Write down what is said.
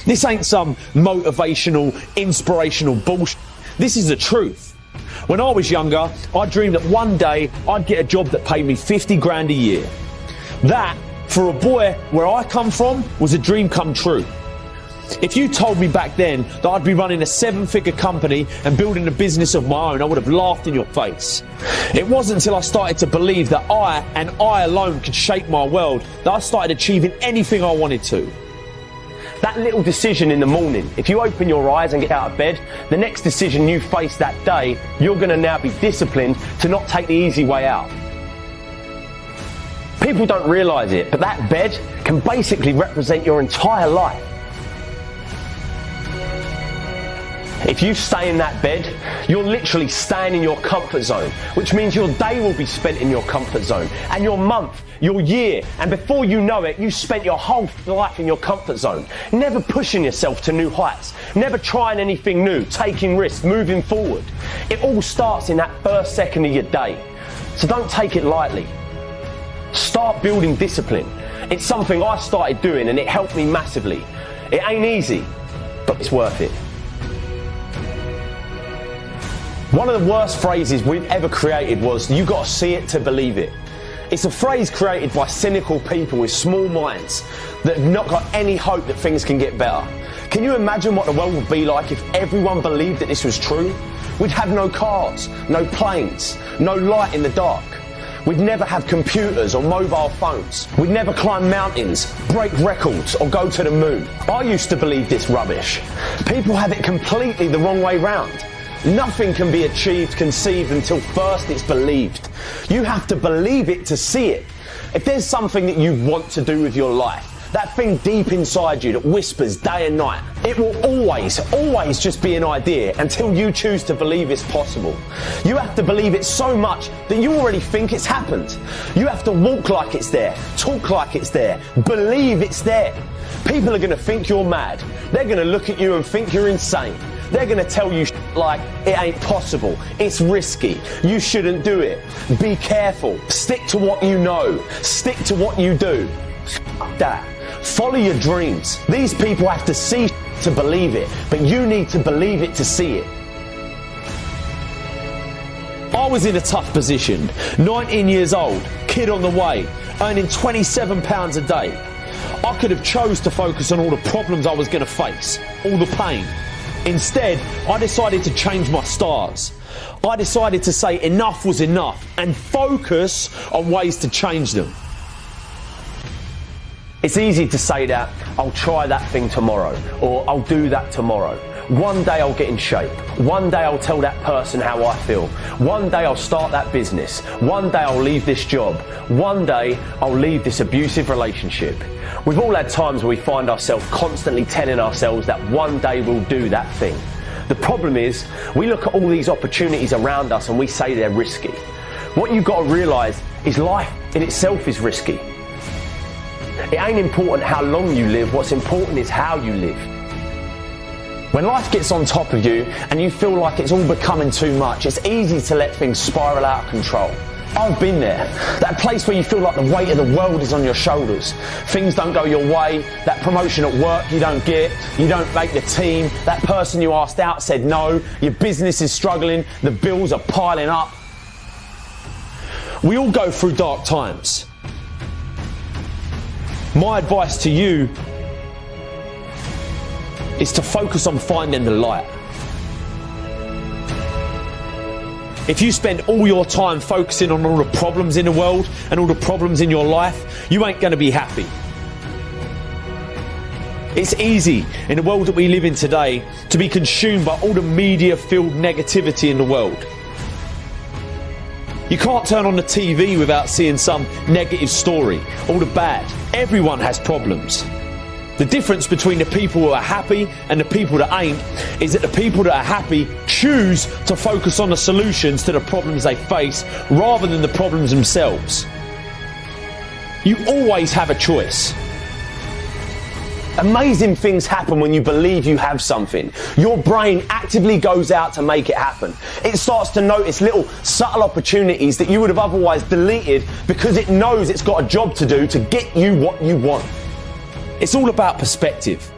This ain't some motivational, inspirational bullshit. This is the truth. When I was younger, I dreamed that one day I'd get a job that paid me 50 grand a year. That, for a boy where I come from, was a dream come true. If you told me back then that I'd be running a 7-figure company and building a business of my own, I would have laughed in your face. It wasn't until I started to believe that I, and I alone, could shape my world, that I started achieving anything I wanted to. That little decision in the morning, if you open your eyes and get out of bed, the next decision you face that day, you're going to now be disciplined to not take the easy way out. People don't realise it, but that bed can basically represent your entire life. If you stay in that bed, you're literally staying in your comfort zone, which means your day will be spent in your comfort zone, and your month, your year, and before you know it, you spent your whole life in your comfort zone, never pushing yourself to new heights, never trying anything new, taking risks, moving forward. It all starts in that first second of your day, so don't take it lightly. Start building discipline. It's something I started doing and it helped me massively. It ain't easy, but it's worth it. One of the worst phrases we've ever created was, "You gotta see it to believe it." It's a phrase created by cynical people with small minds that have not got any hope that things can get better. Can you imagine what the world would be like if everyone believed that this was true? We'd have no cars, no planes, no light in the dark. We'd never have computers or mobile phones. We'd never climb mountains, break records, or go to the moon. I used to believe this rubbish. People have it completely the wrong way round. Nothing can be achieved, conceived, until first it's believed. You have to believe it to see it. If there's something that you want to do with your life, that thing deep inside you that whispers day and night, it will always just be an idea until you choose to believe it's possible. You have to believe it so much that you already think it's happened. You have to walk like it's there, talk like it's there, believe it's there. People are going to think you're mad. They're going to look at you and think you're insane. They're going to tell you like it ain't possible, it's risky, you shouldn't do it, be careful, stick to what you know, stick to what you do. F that. Follow your dreams. These people have to see to believe it, but you need to believe it to see it. I was in a tough position, 19 years old, kid on the way, earning £27 a day. I could have chose to focus on all the problems I was going to face, all the pain. Instead, I decided to change my stars. I decided to say enough was enough and focus on ways to change them. It's easy to say that, I'll try that thing tomorrow, or I'll do that tomorrow. One day I'll get in shape. One day I'll tell that person how I feel. One day I'll start that business. One day I'll leave this job. One day I'll leave this abusive relationship. We've all had times where we find ourselves constantly telling ourselves that one day we'll do that thing. The problem is, we look at all these opportunities around us and we say they're risky. What you've got to realise is life in itself is risky. It ain't important how long you live, what's important is how you live. When life gets on top of you and you feel like it's all becoming too much, it's easy to let things spiral out of control. I've been there. That place where you feel like the weight of the world is on your shoulders. Things don't go your way. That promotion at work you don't get. You don't make the team. That person you asked out said no. Your business is struggling. The bills are piling up. We all go through dark times. My advice to you is to focus on finding the light. If you spend all your time focusing on all the problems in the world and all the problems in your life, you ain't going to be happy. It's easy in the world that we live in today to be consumed by all the media-filled negativity in the world. You can't turn on the TV without seeing some negative story, all the bad. Everyone has problems. The difference between the people who are happy and the people that ain't is that the people that are happy choose to focus on the solutions to the problems they face rather than the problems themselves. You always have a choice. Amazing things happen when you believe you have something. Your brain actively goes out to make it happen. It starts to notice little subtle opportunities that you would have otherwise deleted because it knows it's got a job to do to get you what you want. It's all about perspective.